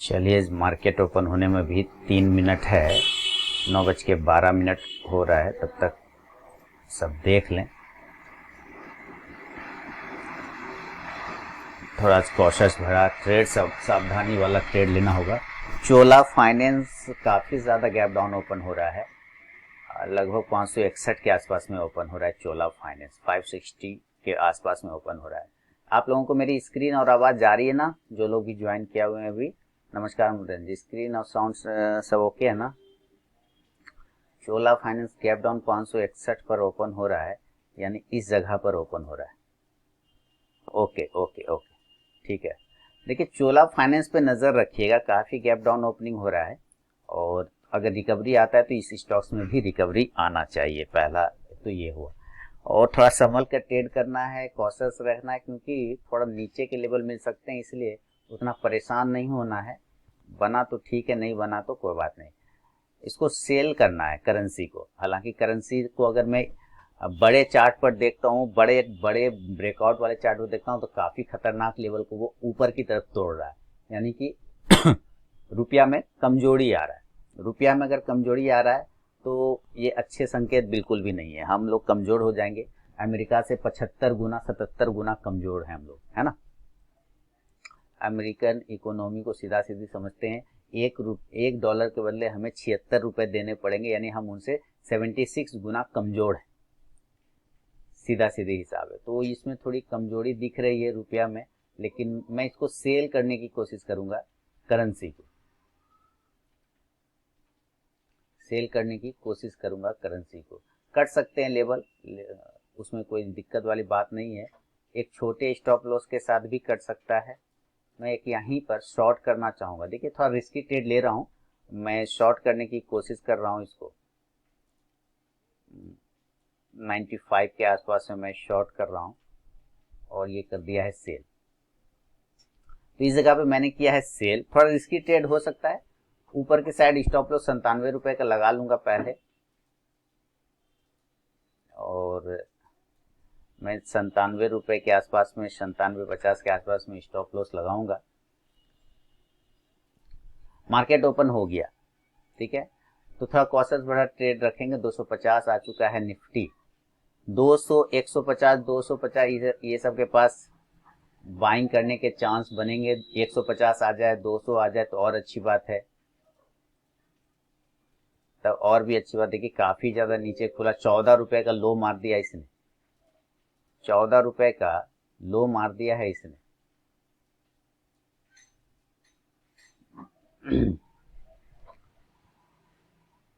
चलिए, market open होने में भी 3 मिनट है, 9:12 हो रहा है, तब तक सब देख लें। थोड़ा कॉशस भरा ट्रेड, सब सावधानी वाला ट्रेड लेना होगा। चोला फाइनेंस काफ़ी ज़्यादा गैप डाउन ओपन हो रहा है, लगभग 561 के आसपास में ओपन हो रहा है। चोला फाइनेंस 560 के आसपास में ओपन हो रहा है। आप लोगों को मेरी स्क्रीन और आवाज़ जा रही है ना? जो लोग भी ज्वाइन किया हुए हैं अभी, नमस्कार मुरन जी। स्क्रीन और साउंड सब ओके है ना? चोला फाइनेंस गैप डाउन 561 पर ओपन हो रहा है, यानी इस जगह पर ओपन हो रहा है। ओके ओके ओके, ठीक है। देखिए, चोला फाइनेंस पे नज़र रखिएगा, काफ़ी गैप डाउन ओपनिंग हो रहा है, और अगर रिकवरी आता है तो इस स्टॉक्स में भी रिकवरी आना चाहिए। पहला तो ये हुआ, और थोड़ा संभल कर ट्रेड करना है, कॉशस रहना है, क्योंकि थोड़ा नीचे के लेवल मिल सकते हैं, इसलिए उतना परेशान नहीं होना है। बना तो ठीक है, नहीं बना तो कोई बात नहीं। इसको सेल करना है करेंसी को। हालांकि करेंसी को अगर मैं बड़े चार्ट पर देखता हूँ, बड़े बड़े ब्रेकआउट वाले चार्ट पर देखता हूँ, तो काफ़ी खतरनाक लेवल को वो ऊपर की तरफ तोड़ रहा है, यानी कि रुपया में कमजोरी आ रहा है। रुपया में अगर कमजोरी आ रहा है तो ये अच्छे संकेत बिल्कुल भी नहीं है। हम लोग कमजोर हो जाएंगे। अमेरिका से 75 गुना 77 गुना कमजोर हैं हम लोग, है ना। अमेरिकन इकोनॉमी को सीधा सीधी समझते हैं। एक डॉलर के बदले हमें 76 रुपए देने पड़ेंगे, यानी हम उनसे 76 गुना कमजोर है, सीधा सीधी हिसाब है। तो इसमें थोड़ी कमजोरी दिख रही है रुपया में, लेकिन मैं इसको सेल करने की कोशिश करूंगा। करेंसी को सेल करने की कोशिश करूंगा। करेंसी को कट सकते हैं लेवल, उसमें कोई दिक्कत वाली बात नहीं है। एक छोटे स्टॉप लॉस के साथ भी कट सकता है। मैं एक यहीं पर शॉर्ट करना चाहूँगा। देखिए, थोड़ा रिस्की ट्रेड ले रहा हूँ, मैं शॉर्ट करने की कोशिश कर रहा हूँ इसको। 95 के आसपास में मैं शॉर्ट कर रहा हूँ, और ये कर दिया है सेल। तो इस जगह पे मैंने किया है सेल। थोड़ा रिस्की ट्रेड हो सकता है। ऊपर के साइड स्टॉप लॉस 97 रुपए का लगा लूंगा पहले, और मैं 97 रुपए के आसपास में, 97.50 के आसपास में स्टॉप लॉस लगाऊंगा। मार्केट ओपन हो गया, ठीक है, तो थोड़ा कॉशस बड़ा ट्रेड रखेंगे। 250 आ चुका है निफ्टी। 200, 150, 250 ये सब के पास बाइंग करने के चांस बनेंगे। 150 आ जाए, 200 आ जाए तो और अच्छी बात है, तब और भी अच्छी बात है कि काफी ज्यादा नीचे खुला। 14 रुपए का लो मार दिया इसने, 14 रुपए का लो मार दिया है इसने।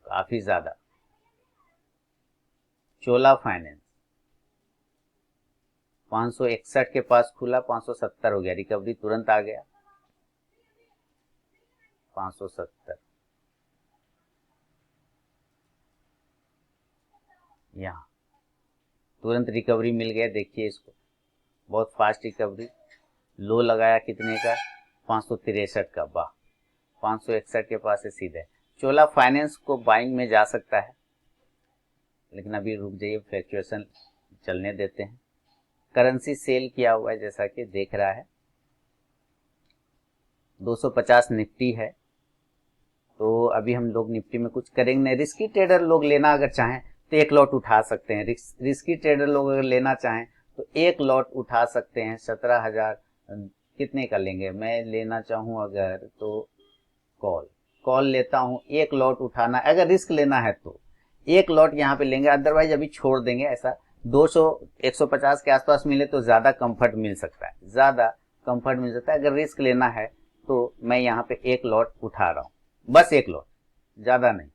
काफी ज्यादा। चोला फाइनेंस 561 के पास खुला, 570 हो गया, रिकवरी तुरंत आ गया। 570 यहाँ तुरंत रिकवरी मिल गया। देखिए इसको, बहुत फास्ट रिकवरी। लो लगाया कितने का? 563 का। वाह, 561 के पास से सीधे चोला फाइनेंस को बाइंग में जा सकता है, लेकिन अभी रुक जाइए, फ्लैक्चुएशन चलने देते हैं। करेंसी सेल किया हुआ है, जैसा कि देख रहा है। 250 निफ्टी है, तो अभी हम लोग निफ्टी में कुछ करेंगे नहीं। रिस्की ट्रेडर लोग लेना अगर चाहें तो एक लॉट उठा सकते हैं। रिस्की ट्रेडर लोग अगर लेना चाहें तो एक लॉट उठा सकते हैं। 17,000 कितने का लेंगे? मैं लेना चाहूँ अगर तो कॉल लेता हूँ। एक लॉट उठाना, अगर रिस्क लेना है तो एक लॉट यहाँ पे लेंगे, अदरवाइज अभी छोड़ देंगे। ऐसा 200, 150 के आसपास मिले तो ज्यादा कंफर्ट मिल सकता है, ज्यादा कंफर्ट मिल सकता है। अगर रिस्क लेना है तो मैं यहाँ पे एक लॉट उठा रहा हूँ, बस एक लॉट, ज्यादा नहीं,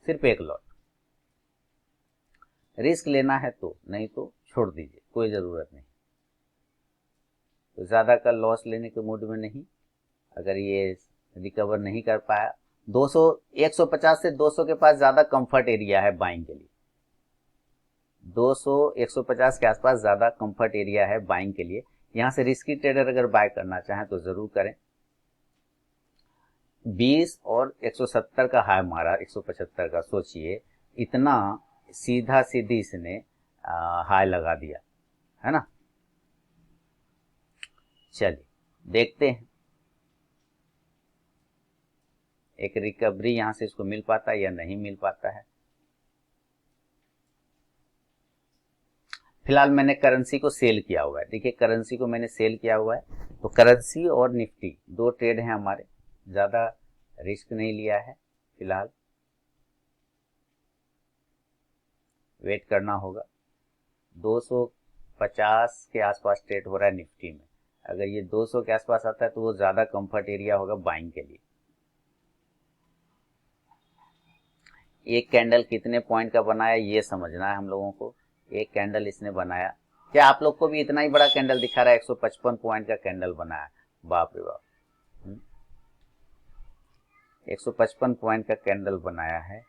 सिर्फ एक लॉट। रिस्क लेना है तो, नहीं तो छोड़ दीजिए, कोई जरूरत नहीं। तो ज्यादा का लॉस लेने के मूड में नहीं। अगर ये रिकवर नहीं कर पाया, 200, 150 से 200 के पास ज्यादा कंफर्ट एरिया है बाइंग के लिए। 200, 150 के आसपास ज्यादा कंफर्ट एरिया है बाइंग के लिए। यहां से रिस्की ट्रेडर अगर बाय करना चाहें तो जरूर करें। 20 और 170 का हाई मारा, 175 का, सोचिए इतना सीधा सीधी इसने हाई लगा दिया, है ना। चलिए देखते हैं एक रिकवरी यहां से इसको मिल पाता है या नहीं मिल पाता है। फिलहाल मैंने करेंसी को सेल किया हुआ है, देखिए करेंसी को मैंने सेल किया हुआ है। तो करेंसी और निफ्टी दो ट्रेड हैं हमारे, ज़्यादा रिस्क नहीं लिया है, फिलहाल वेट करना होगा। 250 के आसपास ट्रेड हो रहा है निफ्टी में, अगर ये 200 के आसपास आता है तो वो ज़्यादा कंफर्ट एरिया होगा बाइंग के लिए। एक कैंडल कितने पॉइंट का बनाया ये समझना है हम लोगों को। एक कैंडल इसने बनाया, क्या आप लोग को भी इतना ही बड़ा कैंडल दिखा रहा है? 155 पॉइंट का कैंडल बनाया, बाप रे बाप। 155 पॉइंट का कैंडल बनाया है।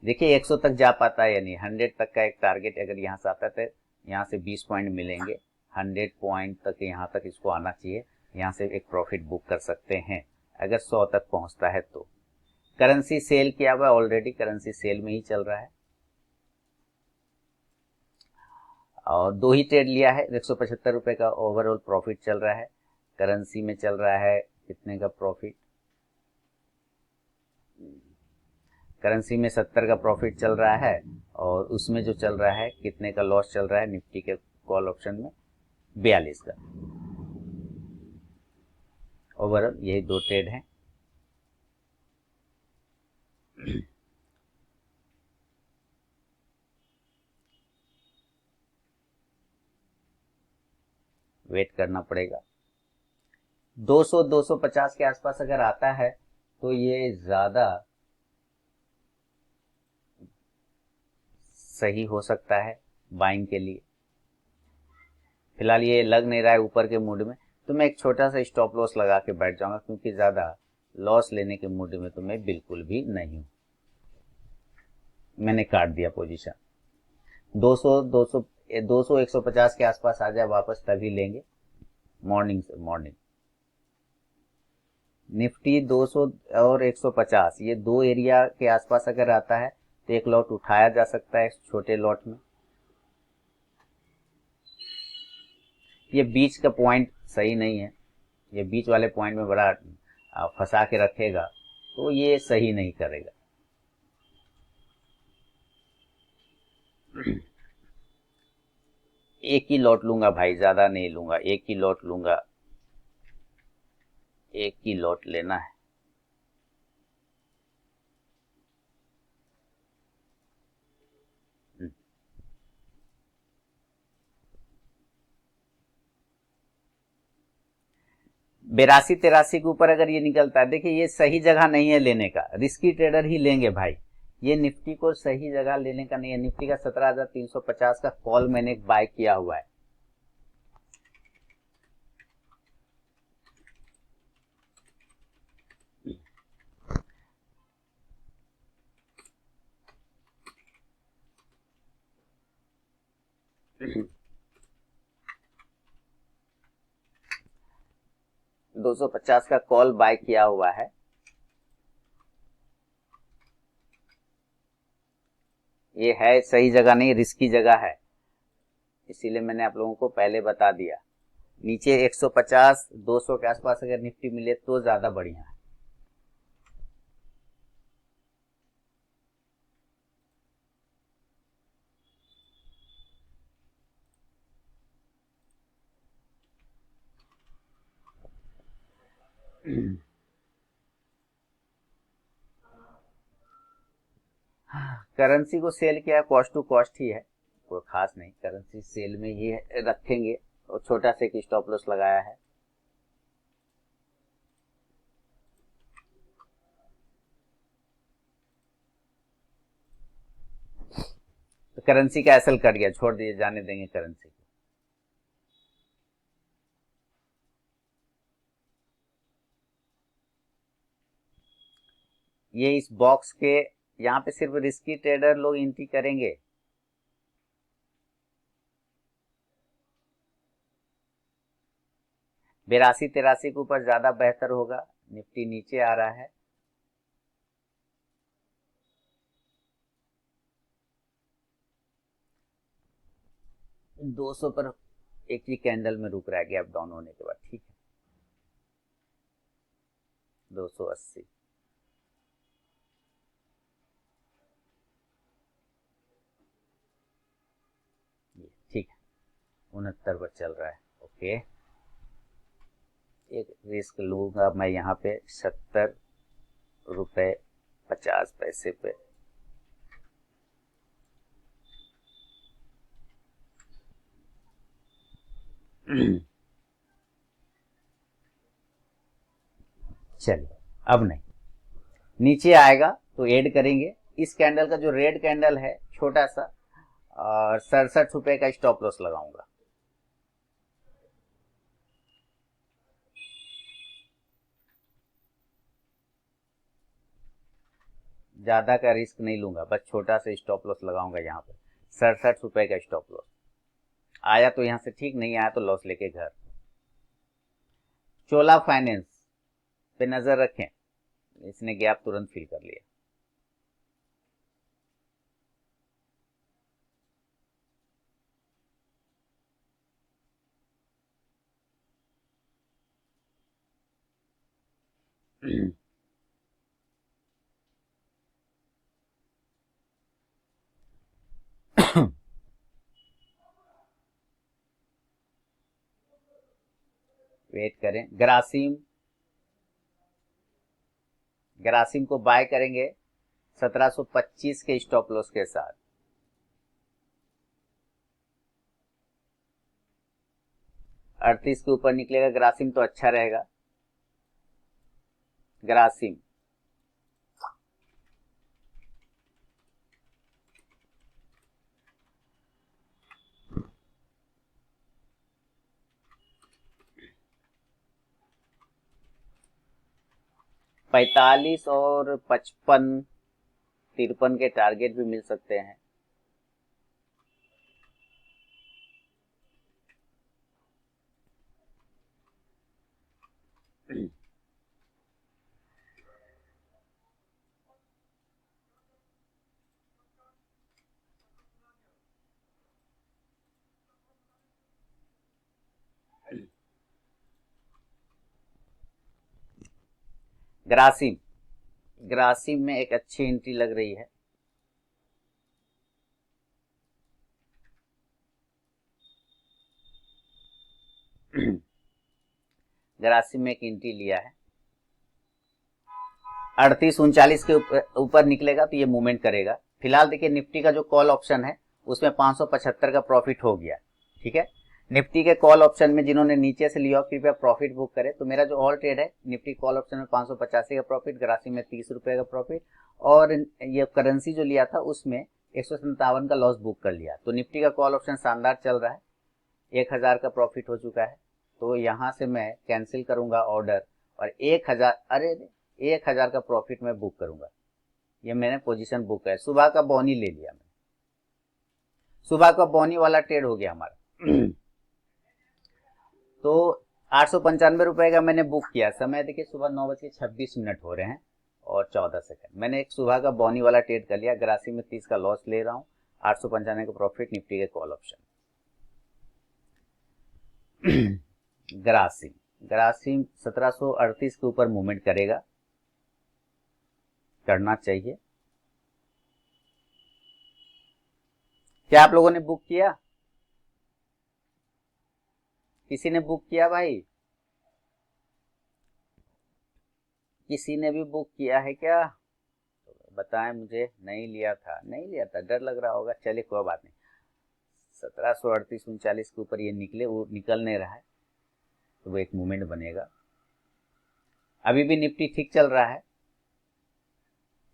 देखिए 100 तक जा पाता है या नहीं, 100 तक का एक टारगेट अगर यहाँ से आता है तो यहाँ से 20 पॉइंट मिलेंगे, 100 पॉइंट तक यहाँ तक इसको आना चाहिए, यहाँ से एक प्रॉफिट बुक कर सकते हैं अगर 100 तक पहुँचता है तो। करेंसी सेल किया हुआ है ऑलरेडी, करेंसी सेल में ही चल रहा है और दो ही ट्रेड लिया है, 175 रुपये का ओवरऑल प्रॉफिट चल रहा है। करेंसी में चल रहा है कितने का प्रॉफिट, करेंसी में 70 का प्रॉफिट चल रहा है और उसमें जो चल रहा है कितने का लॉस चल रहा है निफ्टी के कॉल ऑप्शन में, 42 का। ओवरऑल यही दो ट्रेड हैं। वेट करना पड़ेगा। 200 250 के आसपास अगर आता है तो ये ज़्यादा सही हो सकता है बाइंग के लिए। फिलहाल ये लग नहीं रहा है ऊपर के मूड में, तो मैं एक छोटा सा स्टॉप लॉस लगा के बैठ जाऊंगा, क्योंकि ज़्यादा लॉस लेने के मूड में तो मैं बिल्कुल भी नहीं हूँ। मैंने काट दिया पोजीशन। 200 150 के आसपास आ जाए वापस तभी लेंगे, मॉर्निंग से मॉर्निंग। निफ्टी 200 और 150 ये दो एरिया के आसपास अगर आता है तो एक लॉट उठाया जा सकता है छोटे लॉट में। ये बीच का पॉइंट सही नहीं है, ये बीच वाले पॉइंट में बड़ा फंसा के रखेगा तो ये सही नहीं करेगा। एक ही लॉट लूंगा भाई, ज्यादा नहीं लूंगा, एक ही लॉट लूंगा, एक ही लॉट लेना है। बेरासी तिरासी के ऊपर अगर ये निकलता है, देखिए ये सही जगह नहीं है लेने का, रिस्की ट्रेडर ही लेंगे भाई। ये निफ्टी को सही जगह लेने का नहीं है। निफ्टी का 17,350 का कॉल मैंने एक बाय किया हुआ है। $250 का कॉल बाय किया हुआ है। ये है सही जगह नहीं, रिस्की जगह है, इसीलिए मैंने आप लोगों को पहले बता दिया। नीचे 150 200 के आसपास अगर निफ्टी मिले तो ज्यादा बढ़िया है। करेंसी को सेल किया है, कॉस्ट टू कॉस्ट ही है, कोई खास नहीं, करेंसी सेल में ही रखेंगे और छोटा से एक स्टॉप लॉस लगाया है। तो करेंसी का एसल कट गया, छोड़ दिए, जाने देंगे करेंसी को। ये इस बॉक्स के यहाँ पे सिर्फ रिस्की ट्रेडर लोग एंट्री करेंगे। 82 83 के ऊपर ज्यादा बेहतर होगा। निफ्टी नीचे आ रहा है। दो सौ पर एक ही कैंडल में रुक रहा है गैप डाउन होने के बाद। ठीक है, 280, ठीक है, 69 पर चल रहा है। ओके, एक रिस्क लूंगा मैं यहाँ पे 70 रुपये 50 पैसे पे। चलिए, अब नहीं, नीचे आएगा तो ऐड करेंगे। इस कैंडल का जो रेड कैंडल है छोटा सा, और 67 रुपये का स्टॉप लॉस लगाऊंगा। ज्यादा का रिस्क नहीं लूंगा, बस छोटा सा स्टॉप लॉस लगाऊंगा यहाँ पे। 67 रुपये का स्टॉप लॉस आया तो यहाँ से ठीक, नहीं आया तो लॉस लेके घर। चोला फाइनेंस पे नजर रखें, इसने गैप तुरंत फिल कर लिया। वेट करें। ग्रासिम, ग्रासिम को बाय करेंगे 1725 के स्टॉप लॉस के साथ। अड़तीस के ऊपर निकलेगा ग्रासिम तो अच्छा रहेगा। ग्रासिम पैतालीस और 55 53 के टारगेट भी मिल सकते हैं। ग्रासिम, ग्रासिम में एक अच्छी एंट्री लग रही है। ग्रासिम में एक एंट्री लिया है। 38 39 के ऊपर निकलेगा तो ये मूवमेंट करेगा। फिलहाल देखिए निफ्टी का जो कॉल ऑप्शन है उसमें 575 का प्रॉफिट हो गया। ठीक है, निफ्टी के कॉल ऑप्शन में जिन्होंने नीचे से लिया कृपया प्रॉफिट बुक करें। तो मेरा जो ऑल ट्रेड है निफ्टी कॉल ऑप्शन में 585 का प्रॉफिट, ग्रासिम में 30 रुपए का प्रॉफिट, और ये करेंसी जो लिया था उसमें 157 का लॉस बुक कर लिया। तो निफ्टी का कॉल ऑप्शन शानदार चल रहा है, 1000 का प्रॉफिट हो चुका है। तो यहाँ से मैं कैंसिल करूंगा ऑर्डर और 1000, अरे 1000 का प्रॉफिट मैं बुक करूंगा। ये मैंने पोजीशन बुक है। सुबह का बोनी ले लिया मैंने, सुबह का बोनी वाला ट्रेड हो गया हमारा। तो 895 का मैंने बुक किया। समय देखिए सुबह 9:26 हो रहे हैं और 14 सेकंड। मैंने एक सुबह का बोनी वाला ट्रेड कर लिया। ग्रासी में 30 का लॉस ले रहा हूँ, 895 का प्रॉफिट निफ्टी के कॉल ऑप्शन। ग्रासिम, ग्रासिम 1738 के ऊपर मूवमेंट करेगा, करना चाहिए। क्या आप लोगों ने बुक किया? किसी ने बुक किया भाई? किसी ने भी बुक किया है क्या? बताएं मुझे। नहीं लिया था, नहीं लिया था, डर लग रहा होगा। चलिए कोई बात नहीं। 1738 39 के ऊपर ये निकले, वो निकल नहीं रहा है तो वो एक मूवमेंट बनेगा। अभी भी निफ्टी ठीक चल रहा है,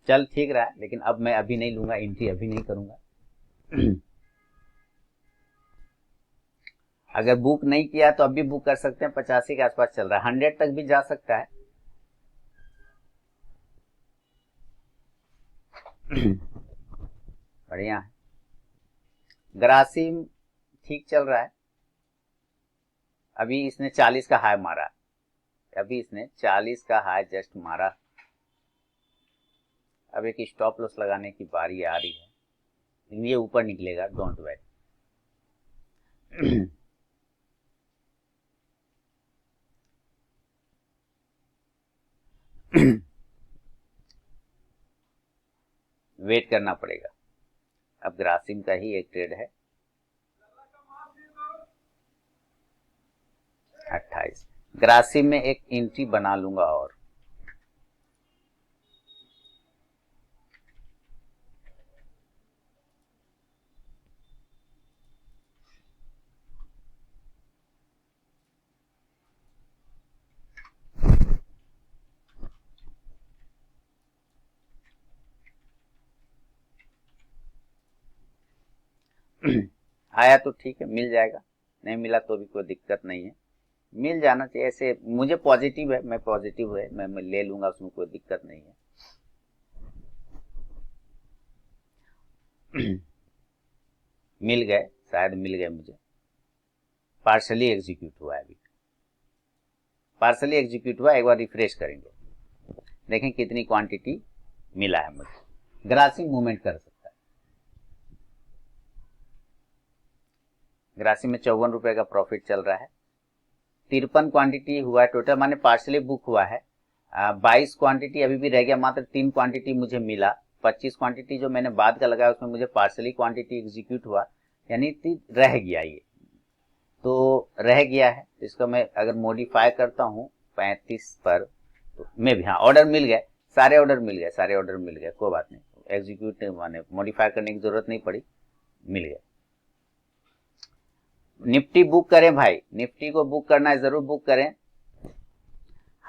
चल ठीक रहा है, लेकिन अब मैं अभी नहीं लूंगा, एंट्री अभी नहीं करूंगा। अगर बुक नहीं किया तो अभी बुक कर सकते हैं। 85 के आसपास चल रहा है, 100 तक भी जा सकता है। बढ़िया है। ग्रासिम ठीक चल रहा है, अभी इसने 40 का हाई मारा, अभी इसने 40 का हाई जस्ट मारा। अब एक स्टॉप लॉस लगाने की बारी आ रही है, लेकिन ये ऊपर निकलेगा, डोंट वेट। वेट करना पड़ेगा। अब ग्रासिम का ही एक ट्रेड है 28, ग्रासिम में एक एंट्री बना लूंगा और आया तो ठीक है, मिल जाएगा, नहीं मिला तो भी कोई दिक्कत नहीं है, मिल जाना चाहिए। ऐसे मुझे पॉजिटिव है, मैं पॉजिटिव है, मैं ले लूंगा, उसमें कोई दिक्कत नहीं है। मिल गए, शायद मिल गए मुझे, पार्शली एग्जीक्यूट हुआ है, अभी पार्शली एग्जीक्यूट हुआ, एक बार रिफ्रेश करेंगे, देखें कितनी क्वांटिटी मिला है मुझे। ग्रासिम मूवमेंट कर सकता है, ग्रासिम में 54 रुपए का प्रॉफिट चल रहा है, 53 क्वांटिटी हुआ है टोटल, माने पार्शली बुक हुआ है। 22 क्वांटिटी अभी भी रह गया, मात्र 3 क्वांटिटी मुझे मिला, 25 क्वांटिटी जो मैंने बाद का लगाया उसमें मुझे पार्शली क्वांटिटी एग्जीक्यूट हुआ, यानी रह गया, ये तो रह गया है। इसको मैं अगर मॉडिफाई करता हूँ 35 पर, तो मैं भी, हाँ ऑर्डर मिल गए, सारे ऑर्डर मिल गए, सारे ऑर्डर मिल गए, कोई बात नहीं, एग्जीक्यूट माने मॉडिफाई करने की जरूरत नहीं पड़ी, मिल गए। निफ्टी बुक करें भाई, निफ्टी को बुक करना है, जरूर बुक करें।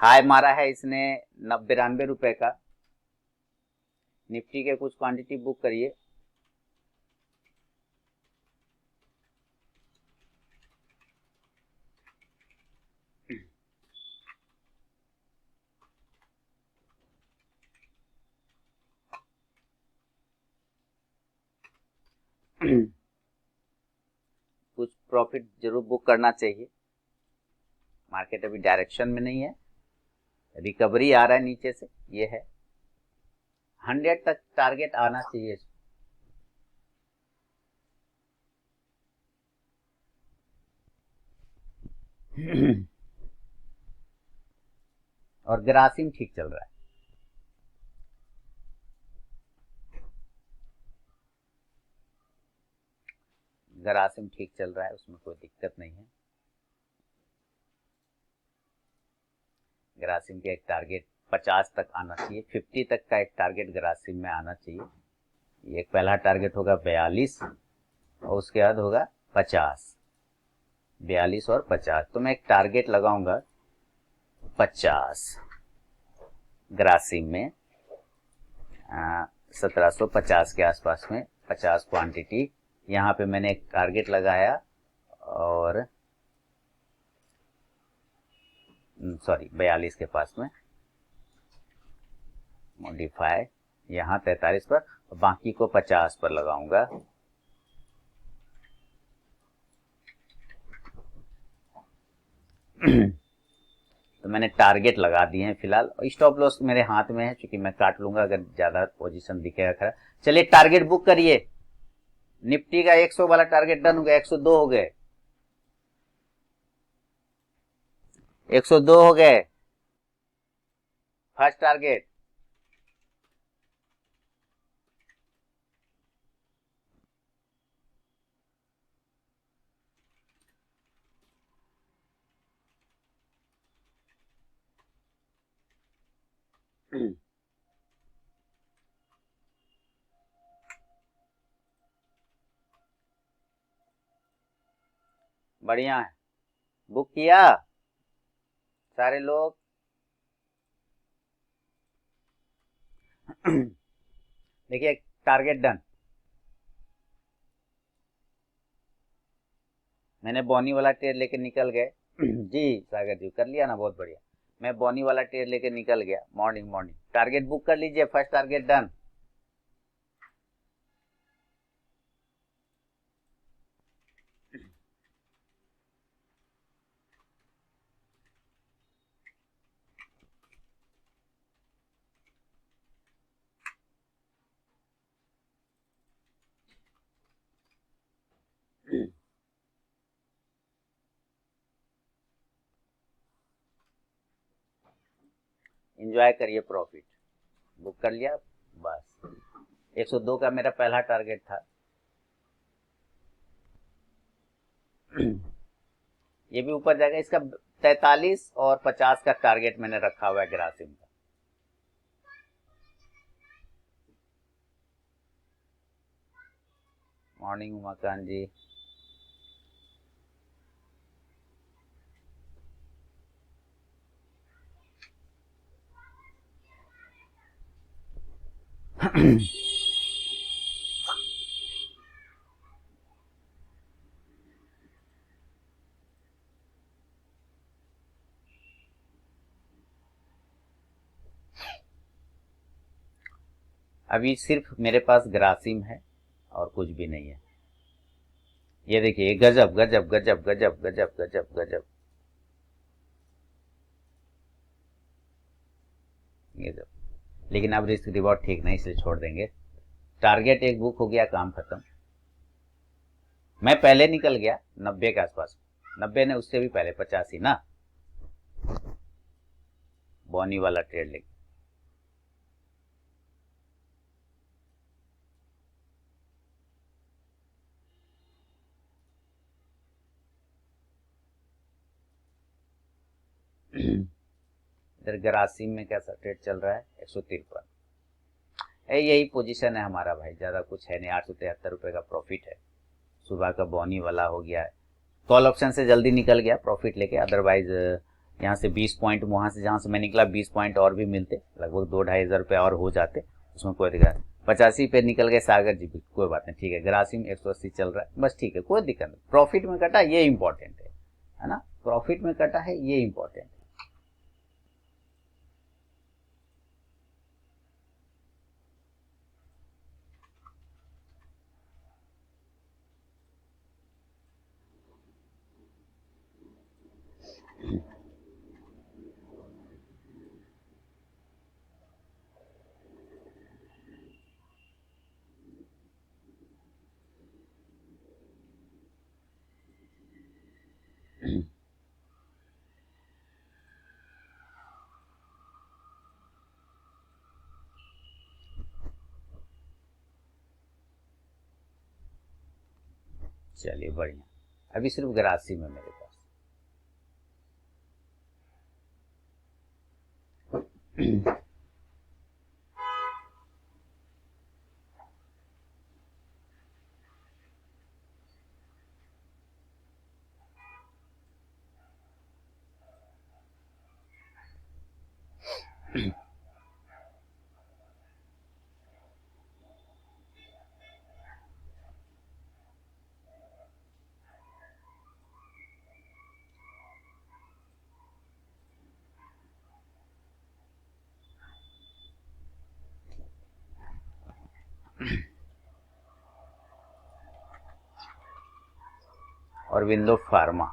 हाई मारा है इसने 92 रुपए का, निफ्टी के कुछ क्वांटिटी बुक करिए। कुछ प्रॉफिट जरूर बुक करना चाहिए, मार्केट अभी डायरेक्शन में नहीं है, रिकवरी आ रहा है नीचे से, ये है 100 तक टारगेट आना चाहिए। और ग्रासिम ठीक चल रहा है, ग्रासिम ठीक चल रहा है, उसमें कोई दिक्कत नहीं है। ग्रासिम के एक टारगेट 50 तक आना चाहिए, 50 तक का एक टारगेट ग्रासिम में आना चाहिए। ये पहला टारगेट होगा 42 और उसके बाद होगा 50, 42 और 50, तो मैं एक टारगेट लगाऊंगा 50 ग्रासिम में, 1750 के आसपास में 50 क्वांटिटी, यहाँ पे मैंने एक टारगेट लगाया, और सॉरी 42 के पास में मॉडिफाई, यहाँ 43 पर, बाकी को 50 पर लगाऊंगा। तो मैंने टारगेट लगा दिए हैं फिलहाल, और स्टॉप लॉस मेरे हाथ में है, क्योंकि मैं काट लूंगा अगर ज्यादा पोजीशन दिखेगा खरा। चलिए टारगेट बुक करिए, निफ्टी का 100 वाला टारगेट डन हो गया, 102 हो गए, 102 हो गए, फर्स्ट टारगेट। बढ़िया है, बुक किया सारे लोग। देखिए टारगेट डन, मैंने बॉनी वाला ट्रेड लेके निकल गए। जी सागर जी कर लिया ना, बहुत बढ़िया, मैं बॉनी वाला ट्रेड लेके निकल गया, मॉर्निंग मॉर्निंग टारगेट बुक कर लीजिए, फर्स्ट टारगेट डन। एंजॉय करिए प्रॉफिट। बुक कर लिया बस। 102 का मेरा पहला टारगेट था। ये भी ऊपर जाएगा। इसका 43 और 50 का टारगेट मैंने रखा हुआ है ग्रासिम का। मॉर्निंग उमाकांत जी। अभी सिर्फ मेरे पास ग्रासिम है और कुछ भी नहीं है। ये देखिए गजब गजब गजब गजब गजब गजब गजब गजब। लेकिन अब रिस्क रिवॉर्ड ठीक नहीं, इसलिए छोड़ देंगे। टारगेट एक बुक हो गया, काम खत्म। मैं पहले निकल गया 90 के आसपास। 90 ने उससे भी पहले 85 ना, बॉनी वाला ट्रेड लेके। इधर ग्रासिम में कैसा ट्रेड चल रहा है? 153। यही पोजीशन है हमारा भाई, ज़्यादा कुछ है नहीं। 873 रुपये का प्रॉफिट है। सुबह का बॉनी वाला हो गया है। कॉल ऑप्शन से जल्दी निकल गया प्रॉफिट लेके, अदरवाइज यहाँ से 20 पॉइंट, वहाँ से जहाँ से मैं निकला 20 पॉइंट और भी मिलते, लगभग 2-2.5 हज़ार रुपये और हो जाते, उसमें कोई दिक्कत नहीं। 85 पे निकल गए सागर जी भी, कोई बात नहीं, ठीक है। ग्रासिम 180 चल रहा है, बस ठीक है, कोई दिक्कत नहीं। प्रॉफिट में कटा, ये इंपॉर्टेंट है ना? प्रॉफिट में कटा है, ये इंपॉर्टेंट है। चलिए बढ़िया। अभी सिर्फ ग्रासिम है मेरे पास। और विंडो फार्मा,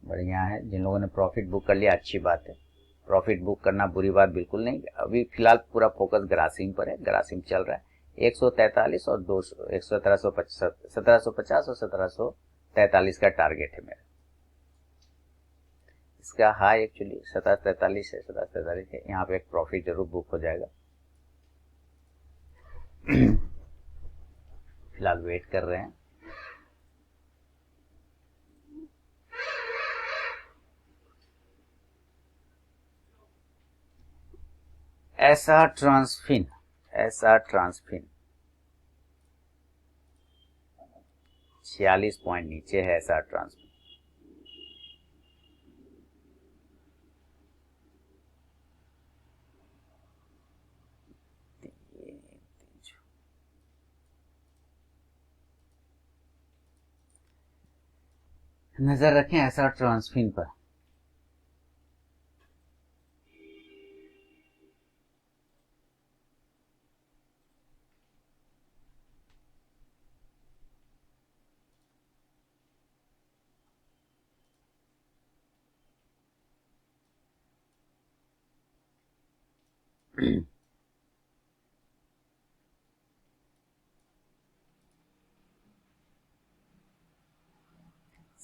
बढ़िया है। जिन लोगों ने प्रॉफिट बुक कर लिया अच्छी बात है। प्रॉफिट बुक करना बुरी बात बिल्कुल नहीं। अभी फिलहाल पूरा फोकस ग्रासिम पर है। ग्रासिम चल रहा है 143 और 200, 1750 और 1743 का टारगेट है मेरा। इसका हाई एक्चुअली 1743 है, 1743 है। यहाँ पे एक प्रॉफिट जरूर बुक हो जाएगा। फिलहाल वेट कर रहे हैं। SR Transfin, SR Transfin 46 point नीचे है एसआर ट्रांसफिन। नजर रखें एसआर ट्रांसफिन पर।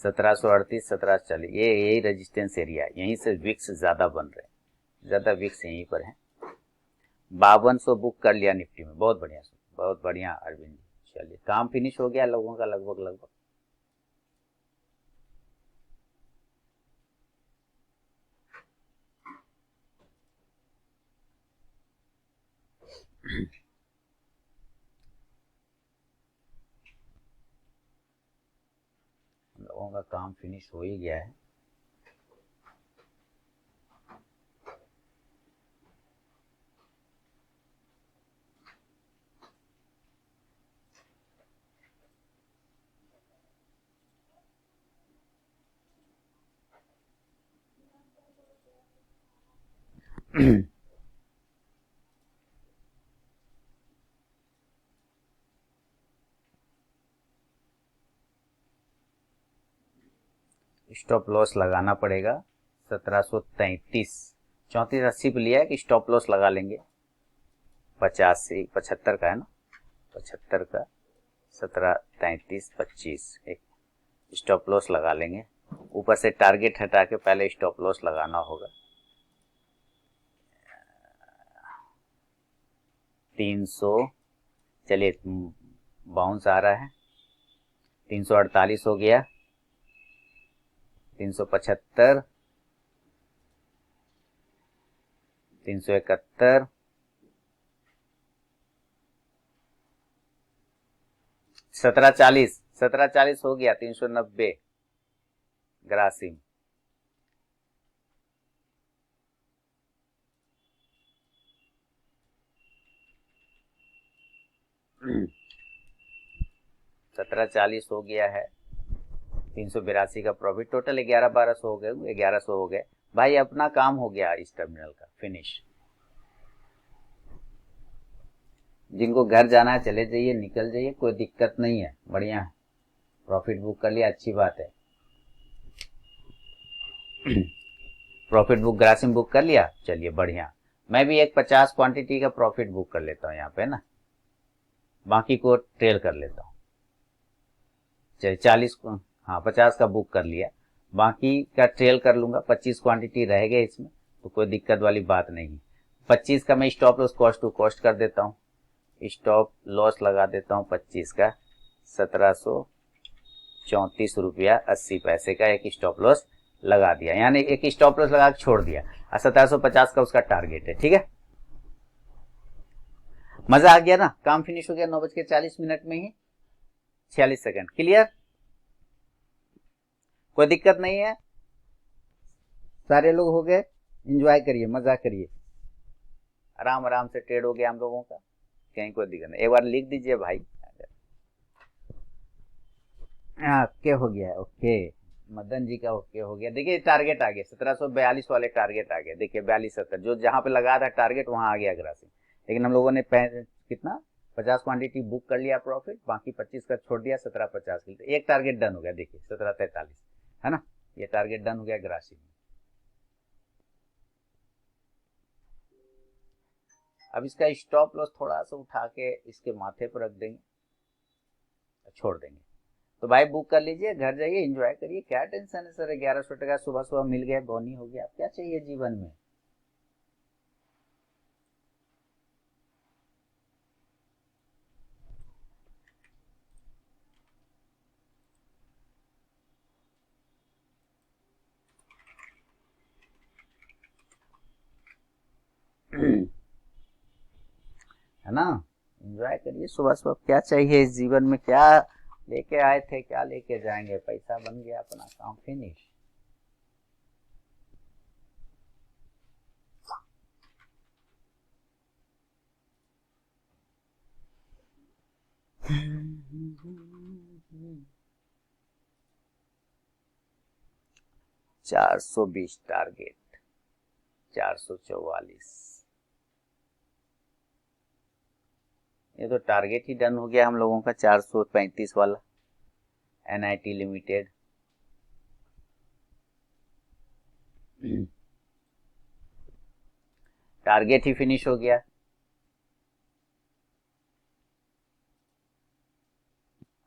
1738 1740 ये यही रेजिस्टेंस एरिया है, यहीं से विक्स ज़्यादा बन रहे हैं, ज़्यादा विक्स यहीं पर हैं। 5200 बुक कर लिया निफ्टी में, बहुत बढ़िया, बहुत बढ़िया अरविंद जी। चलिए काम फिनिश हो गया लोगों का लगभग लगभग। लोगों का काम फिनिश हो ही गया है। स्टॉप लॉस लगाना पड़ेगा 1733, 3480 पे लिया है कि स्टॉप लॉस लगा लेंगे 75 का है ना, 75 का 1733 25 एक स्टॉप लॉस लगा लेंगे। ऊपर से टारगेट हटा के पहले स्टॉप लॉस लगाना होगा। 300, चलिए बाउंस आ रहा है, 348 हो गया, 375, 371, 1740 हो गया, 390 ग्रासिम, सत्रह 40 हो गया है, 382 का प्रॉफिट, टोटल 11-1200 हो गए, 1100 हो गए भाई। अपना काम हो गया इस टर्मिनल का फिनिश। जिनको घर जाना है चले जाइए, निकल जाइए, कोई दिक्कत नहीं है, बढ़िया है, प्रॉफिट बुक कर लिया, अच्छी बात है। प्रॉफिट बुक ग्रासिम बुक कर लिया, चलिए बढ़िया। मैं भी एक 50 क्वांटिटी का प्रॉफिट बुक कर लेता हूँ यहाँ पे ना, बाकी को ट्रेल कर लेता हूँ। चलिए 40, हाँ 50 का बुक कर लिया, बाकी का ट्रेल कर लूंगा, 25 क्वांटिटी रह गए इसमें, तो कोई दिक्कत वाली बात नहीं। 25 का मैं stop loss cost to cost कर देता हूँ, स्टॉप लॉस लगा देता हूँ 25 का 1734 रुपया 80 पैसे का एक स्टॉप लॉस लगा दिया, यानी एक स्टॉप लॉस लगा के छोड़ दिया, और 1750 का उसका टारगेट है। ठीक है, मजा आ गया ना, काम फिनिश हो गया 9:40 में ही 46 सेकंड। क्लियर, कोई दिक्कत नहीं है, सारे लोग हो गए, एंजॉय करिए, मजा करिए, आराम आराम से ट्रेड हो गया हम लोगों का, कहीं कोई दिक्कत नहीं। एक बार लिख दीजिए भाई, ओके हो गया, ओके मदन जी का ओके हो गया। देखिए टारगेट आ गया 1742 वाले टारगेट आ गया, देखिए 4270 जो जहां पे लगा था टारगेट वहां आ गया ग्रासिम। लेकिन हम लोगों ने कितना 50 क्वांटिटी बुक कर लिया प्रॉफिट, बाकी 25 का छोड़ दिया 1750 के लिए, एक टारगेट डन हो गया, देखिए 1743 है ना, ये टारगेट डन हो गया ग्रासिम। अब इसका स्टॉप लॉस थोड़ा सा उठा के इसके माथे पर रख देंगे, छोड़ देंगे। तो भाई बुक कर लीजिए, घर जाइए, एंजॉय करिए, क्या टेंशन है सर, 1100 टका सुबह सुबह मिल गया, बोनी हो गया, अब क्या चाहिए जीवन में। है ना, एंजॉय करिए सुबह सुबह, क्या चाहिए इस जीवन में, क्या लेके आए थे क्या लेके जाएंगे, पैसा बन गया, अपना काम फिनिश। चार सौ 20 टारगेट, 444, ये तो टारगेट ही डन हो गया हम लोगों का, 435 वाला NIT लिमिटेड। टारगेट ही फिनिश हो गया।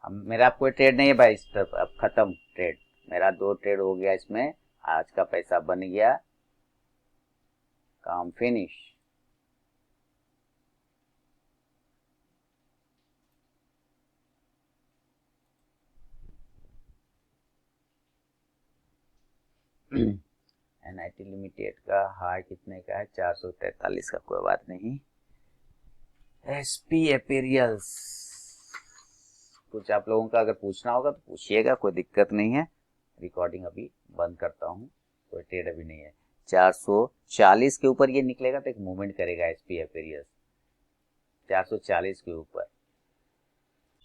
अब मेरा कोई ट्रेड नहीं है भाई इस तरफ, अब खत्म ट्रेड, मेरा 2 ट्रेड हो गया इसमें, आज का पैसा बन गया, काम फिनिश। NIT लिमिटेड का हाई कितने का है, 443 का, कोई बात नहीं। SP एपेरियल्स, कुछ आप लोगों का अगर पूछना होगा तो पूछिएगा, कोई दिक्कत नहीं है। रिकॉर्डिंग अभी बंद करता हूँ, कोई ट्रेड अभी नहीं है। 440 के ऊपर ये निकलेगा तो एक मूवमेंट करेगा SP एपेरियल्स, 440 के ऊपर।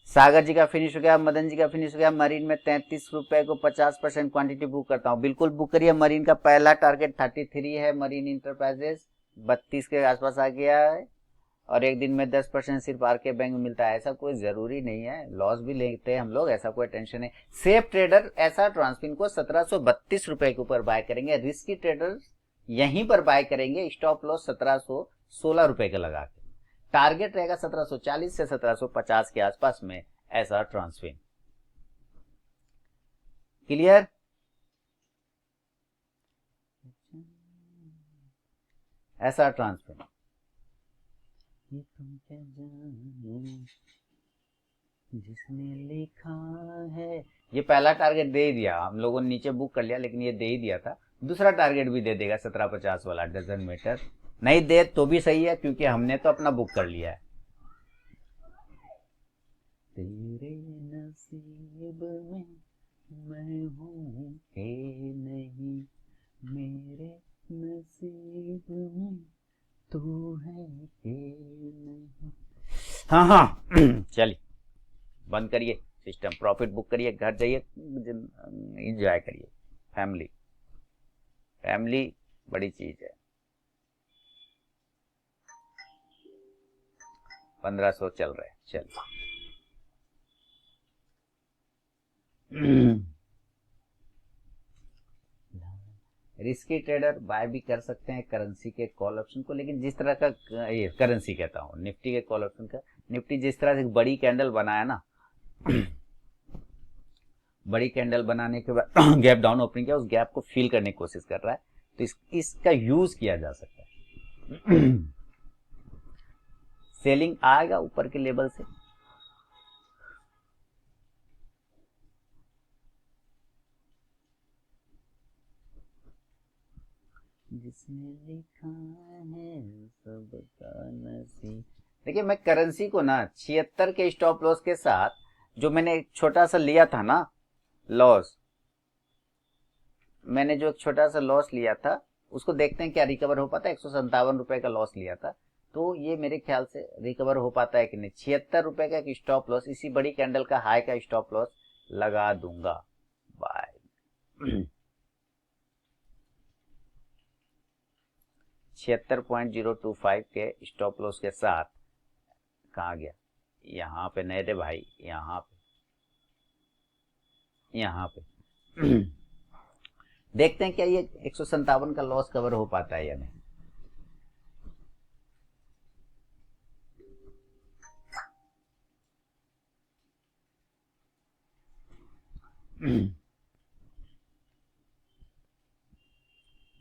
सागर जी का फिनिश हो गया, मदन जी का फिनिश हो गया। मरीन में 33 रुपए को 50% क्वांटिटी बुक करता हूँ, बिल्कुल बुक करिए। मरीन का पहला टारगेट 33 है, मरीन इंटरप्राइजेस 32 के आसपास आ गया है, और एक दिन में 10% सिर्फ आरके बैंक में मिलता है। ऐसा कोई जरूरी नहीं है, लॉस भी लेते हैं हम लोग, ऐसा कोई टेंशन नहीं। सेफ ट्रेडर ऐसा ट्रांसफिन को 1732 रुपए के ऊपर बाय करेंगे, रिस्की ट्रेडर यहीं पर बाय करेंगे, स्टॉप लॉस 1716 रुपए का लगा के। टारगेट रहेगा 1740 से 1750 के आसपास में, ऐसा ट्रांसफिन। क्लियर? ऐसा ट्रांसफिन जिसने लिखा है, ये पहला टारगेट दे ही दिया हम लोगों ने, नीचे बुक कर लिया लेकिन ये दे ही दिया था। दूसरा टारगेट भी दे देगा 1750 वाला, डजन मीटर नहीं दे तो भी सही है, क्योंकि हमने तो अपना बुक कर लिया है। तेरे नसीब में मैं हूँ कि नहीं, मेरे नसीब में तू है कि नहीं। हाँ हाँ चलिए बंद करिए सिस्टम, प्रॉफिट बुक करिए, घर जाइए, एंजॉय करिए। फैमिली, फैमिली बड़ी चीज है। 1500 चल रहे, चलिए। रिस्की ट्रेडर बाय भी कर सकते हैं करेंसी के कॉल ऑप्शन को, लेकिन जिस तरह का, ये करेंसी कहता हूँ, निफ्टी के कॉल ऑप्शन का, निफ्टी जिस तरह से बड़ी कैंडल बनाया ना, बड़ी कैंडल बनाने के बाद गैप डाउन ओपनिंग किया, उस गैप को फिल करने की कोशिश कर रहा है, तो इसका यूज किया जा सकता है। सेलिंग आएगा ऊपर के लेवल से, जिसने लिखा है सबका नसीब। देखिए मैं करेंसी को ना 76 के स्टॉप लॉस के साथ, जो मैंने एक छोटा सा लिया था ना लॉस, मैंने जो एक छोटा सा लॉस लिया था, उसको देखते हैं क्या रिकवर हो पाता है। 157 रुपए का लॉस लिया था, तो ये मेरे ख्याल से रिकवर हो पाता है कि नहीं। 76 रुपए का एक स्टॉप लॉस, इसी बड़ी कैंडल का हाई का स्टॉप लॉस लगा दूंगा। बाय। 76.025 के स्टॉप लॉस के साथ, कहाँ गया, यहाँ पे नहीं रे भाई, यहाँ पे देखते हैं क्या ये 157 का लॉस कवर हो पाता है या नहीं।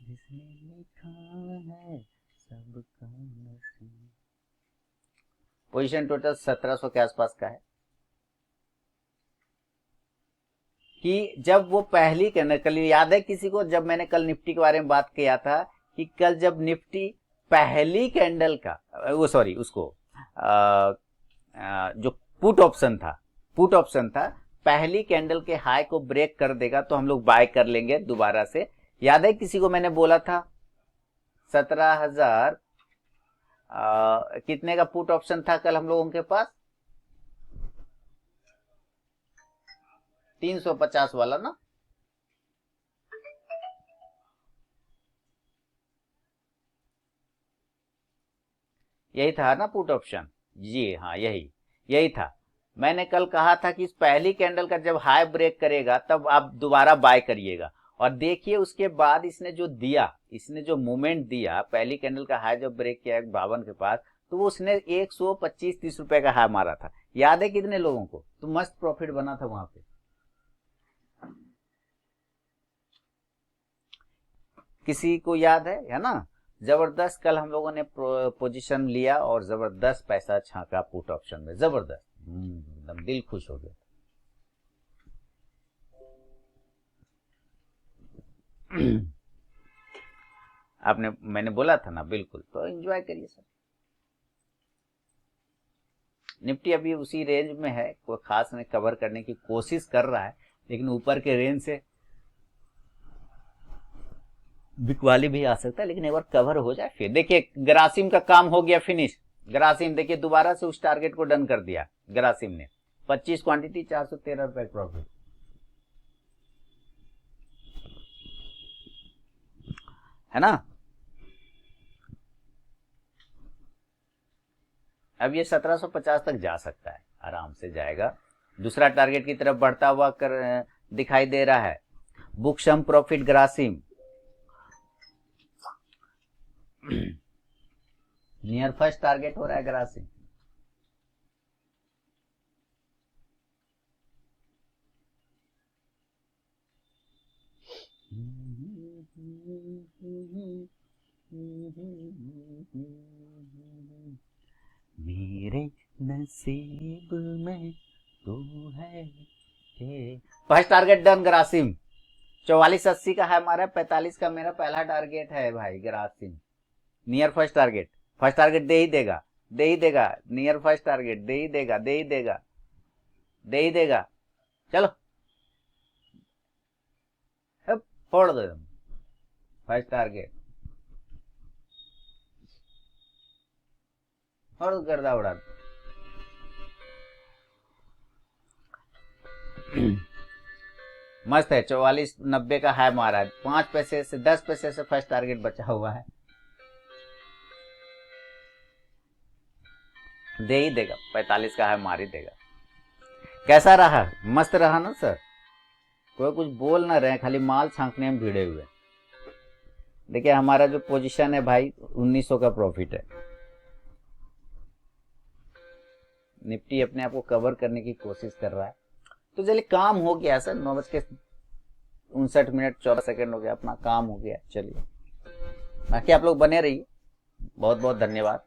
जिसने लिखा है सबका नसीब। पोजीशन टोटल 1700 के आसपास का है, कि जब वो पहली कल याद है किसी को, जब मैंने कल निफ्टी के बारे में बात किया था, कि कल जब निफ्टी पहली कैंडल का, वो सॉरी उसको जो पुट ऑप्शन था, पहली कैंडल के हाई को ब्रेक कर देगा तो हम लोग बाय कर लेंगे दोबारा से। याद है किसी को मैंने बोला था 17,000 कितने का पुट ऑप्शन था कल हम लोगों के पास, 350 वाला ना, यही था ना पुट ऑप्शन जी, हाँ यही था। मैंने कल कहा था कि इस पहली कैंडल का जब हाई ब्रेक करेगा तब आप दोबारा बाय करिएगा, और देखिए उसके बाद इसने जो मूवमेंट दिया, पहली कैंडल का हाई जब ब्रेक किया 52 के पास, तो वो उसने 125-30 रुपए का हाई मारा था। याद है कितने लोगों को, तो मस्त प्रॉफिट बना था वहां पे। किसी को याद है ना? जबरदस्त कल हम लोगों ने पोजीशन लिया और जबरदस्त पैसा छाका पुट ऑप्शन में, जबरदस्त, एकदम दिल खुश हो गया। मैंने बोला था ना, बिल्कुल, तो एंजॉय करिए सर। निफ्टी अभी उसी रेंज में है, कोई खास नहीं, कवर करने की कोशिश कर रहा है, लेकिन ऊपर के रेंज से बिकवाली भी आ सकता है, लेकिन एक बार कवर हो जाए फिर। देखिए ग्रासिम का काम हो गया फिनिश। ग्रासिम देखिए दोबारा से उस टारगेट को डन कर दिया ग्रासिम ने। 25 क्वांटिटी, 413 रुपए प्रॉफिट, है ना? अब ये 1750 तक जा सकता है, आराम से जाएगा। दूसरा टारगेट की तरफ बढ़ता हुआ दिखाई दे रहा है। Book some profit Grasim near first target हो रहा है ग्रासिम। मेरे नसीब में तू है के फर्स्ट टारगेट डन ग्रासिम। 4480 का है हमारा, 45 का मेरा पहला टारगेट है भाई Grasim. Near first target, first target दे ही देगा, दे ही देगा। नियर फर्स्ट टारगेट दे ही देगा, दे ही देगा, दे ही देगा। चलो अब फोड़ दो फर्स्ट टारगेट, और गर्दा उड़ा दो। मस्त है। 4490 का है मारा है, 5 पैसे से 10 पैसे से फर्स्ट टारगेट बचा हुआ है, दे ही देगा। 45 का है, मार ही देगा। कैसा रहा? मस्त रहा ना सर? कोई कुछ बोल ना रहे, खाली माल छांकने में भिड़े हुए। देखिए हमारा जो पोजीशन है भाई 1900 का प्रॉफिट है। निफ्टी अपने आप को कवर करने की कोशिश कर रहा है। तो चलिए काम हो गया सर, 9:59 हो गया, अपना काम हो गया। चलिए बाकी आप लोग बने रहिए। बहुत बहुत धन्यवाद।